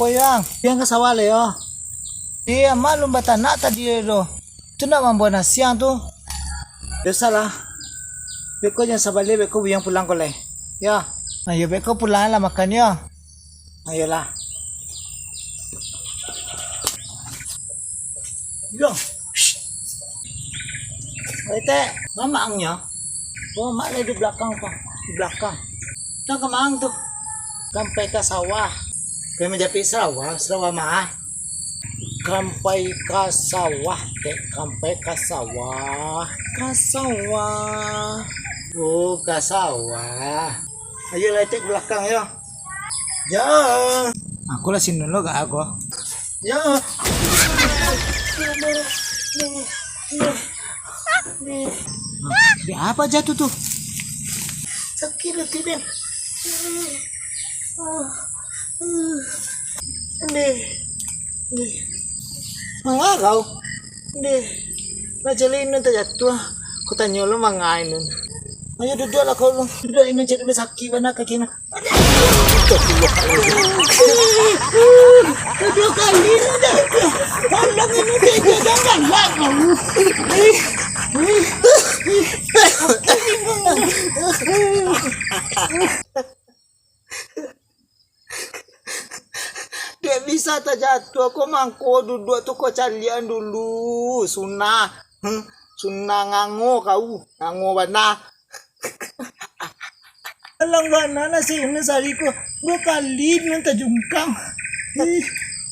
po yang kasawali oh. Iya malum bata nak tadi do. Tu nak membuat siang tu. Biasalah. Beko jangan sabali beko yang pulang koleh. Ya. Ayo beko pulang lah makan ya. Ayolah. Yo. Ete, mama angnya. Oh, mak di belakang pa. Di belakang. Nang kemang tu. Sampai ke sawah. Kaya menjapi sawah mah. Sampai ke sawah, sampai ke sawah. Ke sawah. Oh, ke sawah. Ayo letek belakang ya. Ya. Aku lah sini dulu gak aku. Ya. Di apa jatuh tuh? Sakit hati deh. Mangga kau? Najalin nun jatuh. Aku tanya lo mangain nun. Ayo duduk lah kau lo. Duduk ini jadi sakit mana kaki nak. Dua kali dah. Tolong ini dia jangan lah kau. Dia bisa terjatuh. Aku mangko duduk tu kau calian dulu. Sunah. Sunah ngango kau. Ngango mana? Alang bana na si una sari ko. Dua kali nun tajungkang.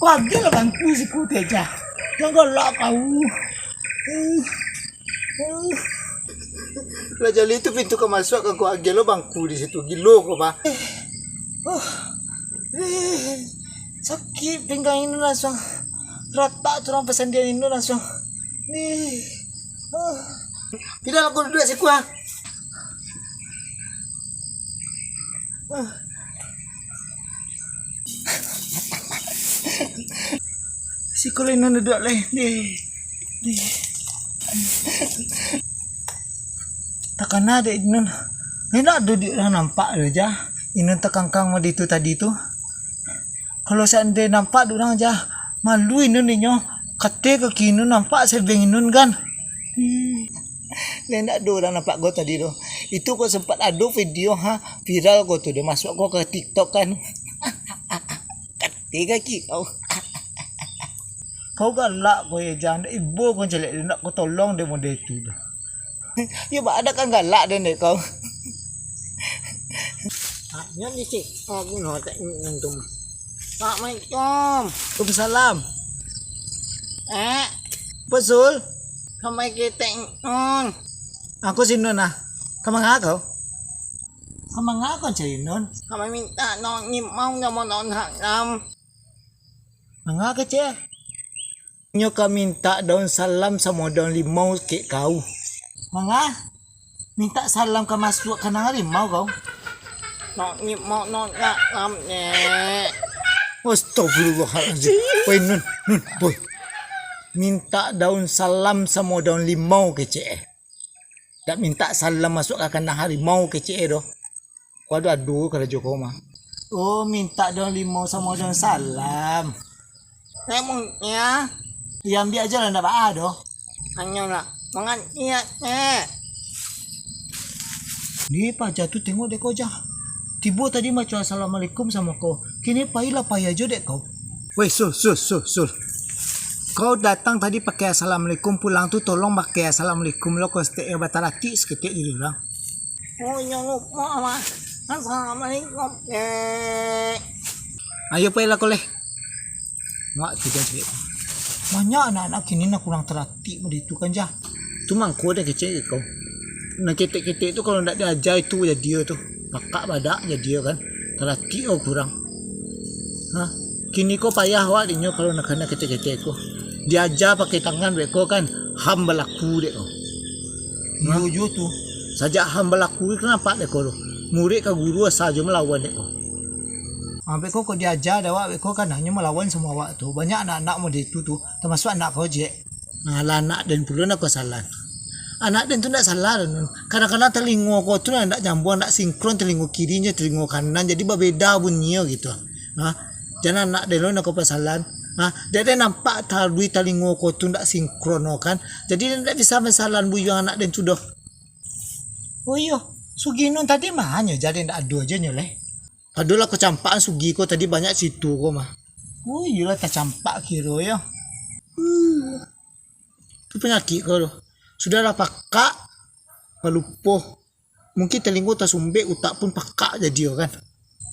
Pagi lah bangku si kuteja. Jangan lah kau. Lajali itu pintu kemasuk aku agelo bangku di situ gilo kok pak. Sakit pinggang ini langsung rata turun pesandian ini langsung. Tidak aku duduk si kuah. Si kulino duduk leh di. Takkan ada inun. Enak duduk lah nampak aja. Inun tekangkang mau itu tadi tu. Kalau seandainya nampak orang aja malu inun inyo. Kate ke inun nampak sebeng inun kan. Nenek ada orang nampak gua tadi tu. Itu kau sempat ada video viral kau tu dia masuk kau ke TikTok kan. Kate kaki kau. Kau galak kau ya jangan ibu kau jelek dia nak kau tolong dia model itu dah. Ya ada kan galak dia nek kau. Nyan ni cik. Aku nak tak ngantum. Assalamualaikum. Waalaikumsalam. Betul. Kamay kita nun. Aku si Nun Kamanga kau? Kamanga kau cari Nun? Kamay minta non mau naman non hakam. Manga ka cik? Nyo ka minta daun salam sama daun limau ke kau. Manga? Minta salam ka masuk ka nang limau kau? Non mau non hakam ne. Astagfirullahaladzim. Woi Nun, boy. Minta daun salam sama daun limau ke cik. Tak minta salam masuk ke kandang harimau ke cik doh. Kau ada adu kalau Joko mah. Oh, minta daun limau sama daun salam. Emangnya? Ya ambil aja lah ndak apa doh. Hanya lah. Mangan iya Ni pak jatuh tengok dek kau jah. Tiba tadi macam assalamualaikum sama kau. Kini payah aja dek kau. Weh, sur. Kau datang tadi pakai assalamualaikum, pulang tu tolong pakai assalamualaikum lo kau stay batalati seketik gitu orang. Oh ya lupa assalamualaikum. Ayo payah kau leh. Mak tidak cik. Banyak anak-anak kini nak kurang terlatih begitu kan jah. Tu mangko dah kecil kau. Nak ketek-ketek tu kalau nak diajar itu jadi dia tu. Pakak badak jadi dia kan. Terlatih kau kurang. Kini kau payah awak dinyo kalau nak kena ketek-ketek kau. Diajar pakai tangan mereka kan ham berlaku dek kau. Yo tu. Sajak ham berlaku kenapa dek kau? Murid ke guru saja melawan dek kau. Sampai kau diajar dah awak kau kan hanya melawan semua awak tu. Banyak anak-anak model itu tu termasuk anak kau je. Anak dan pula nak kau salah. Anak dan tu nak salah dan kadang-kadang telingo kau tu nak jambung nak sinkron telingo kirinya telingo kanan jadi berbeza bunyinya gitu. Jangan nak delo nak kau pasalan. Dia nampak talui talingo ko tu ndak sinkron kan. Jadi ndak bisa masalan buyang anak dan sudah. Oh iya, Sugino tadi mahanya jadi ndak adu aja nyoleh. Padahal aku campaan Sugi ko tadi banyak situ ko mah. Oh iya lah tak campak kiro ya. Itu penyakit ko loh. Sudahlah pakak pelupuh. Mungkin telingo tak sumbe utak pun pakak jadi kan.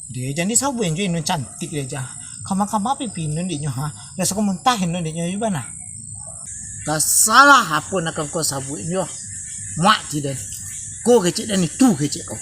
Dia jadi sabu yang jadi cantik dia aja. Kama-kama pipinun dia ha. Rasa kau muntahin dia gimana? Tak salah apa nak kau sabu ini. Mak tidak. Kau kecil dan itu kecil kau.